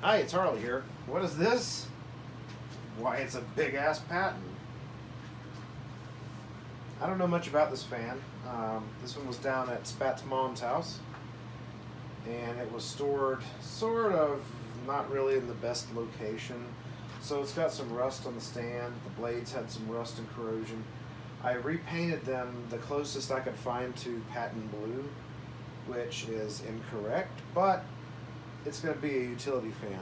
Hi, it's Harley here. What is this? Why, it's a big-ass Patton. I don't know much about this fan. This one was down at SpatsMom's house, and it was stored sort of not really in the best location. So it's got some rust on the stand. The blades had some rust and corrosion. I repainted them the closest I could find to Patton Blue, which is incorrect, but it's going to be a utility fan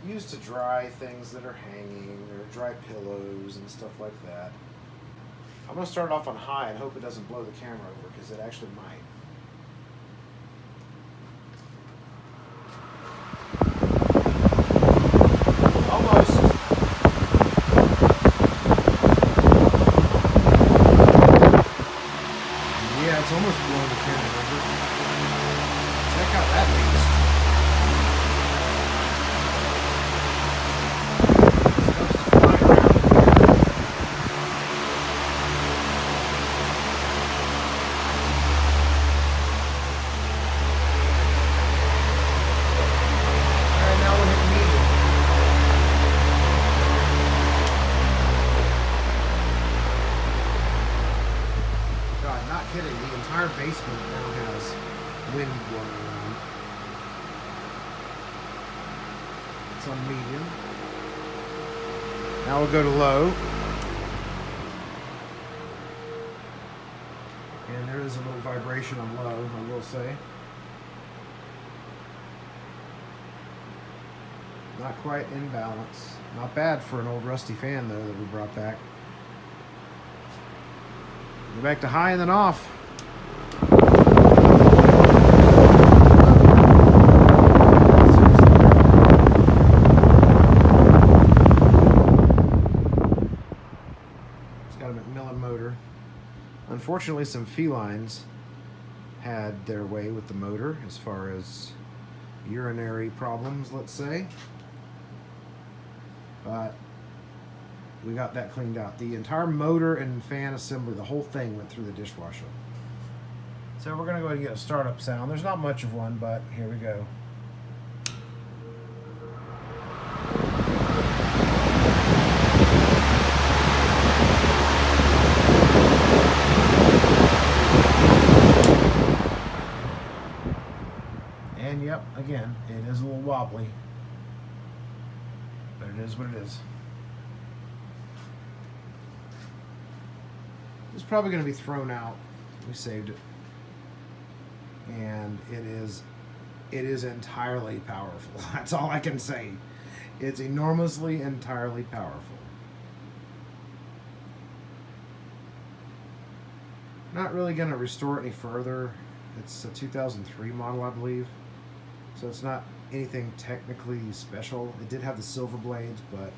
used to dry things that are hanging or dry pillows and stuff like that. I'm going to start off on high and hope it doesn't blow the camera over, because it actually might. Almost. Yeah, it's almost blowing the camera over. Check out that beast. Kidding, the entire basement now has wind blowing around. It's on medium. Now we'll go to low. And there is a little vibration on low, I will say. Not quite in balance. Not bad for an old rusty fan though that we brought back. Go back to high and then off. It's got a Macmillan motor. Unfortunately, some felines had their way with the motor as far as urinary problems, let's say. But we got that cleaned out. The entire motor and fan assembly, the whole thing went through the dishwasher. So we're going to go ahead and get a startup sound. There's not much of one, but here we go. And yep, again, it is a little wobbly, but it is what it is. It's probably going to be thrown out. We saved it, and it is entirely powerful. That's all I can say. It's enormously, entirely powerful. Not really going to restore it any further. It's a 2003 model, I believe, so it's not anything technically special. It did have the silver blades, but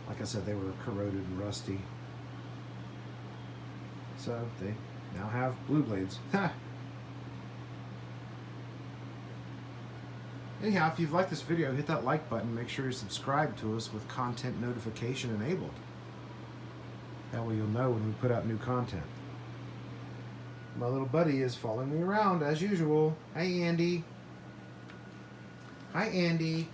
like I said, they were corroded and rusty. So they now have blue blades. Anyhow, if you've liked this video, hit that like button. Make sure you subscribe to us with content notification enabled. That way you'll know when we put out new content. My little buddy is following me around as usual. Hi, Andy. Hi, Andy.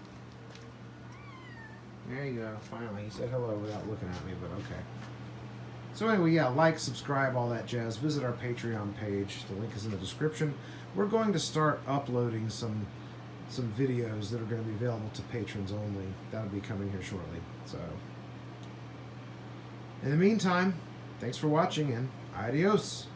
There you go. Finally, he said hello without looking at me, but okay. So anyway, yeah, like, subscribe, all that jazz. Visit our Patreon page. The link is in the description. We're going to start uploading some videos that are going to be available to patrons only. That'll be coming here shortly. So, in the meantime, thanks for watching and adios.